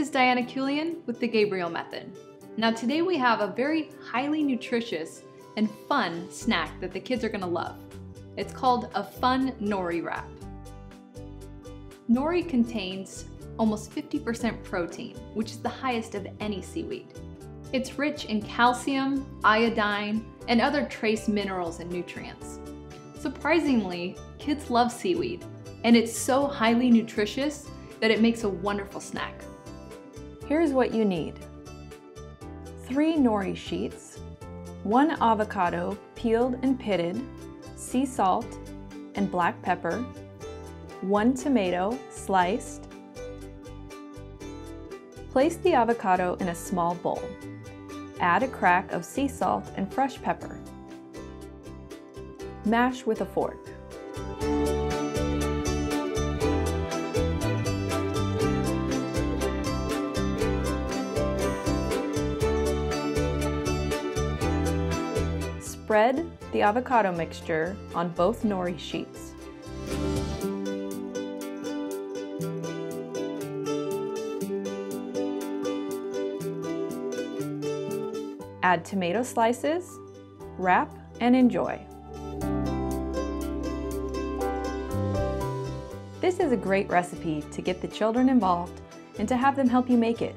is Diana Keuilian with the Gabriel Method. Now today we have a very highly nutritious and fun snack that the kids are gonna love. It's called a Fun Nori Wrap. Nori contains almost 50% protein, which is the highest of any seaweed. It's rich in calcium, iodine, and other trace minerals and nutrients. Surprisingly, kids love seaweed, and it's so highly nutritious that it makes a wonderful snack. Here's what you need. 3 nori sheets, 1 avocado peeled and pitted, sea salt and black pepper, 1 tomato sliced. Place the avocado in a small bowl. Add a crack of sea salt and fresh pepper. Mash with a fork. Spread the avocado mixture on both nori sheets. Add tomato slices, wrap, and enjoy. This is a great recipe to get the children involved and to have them help you make it.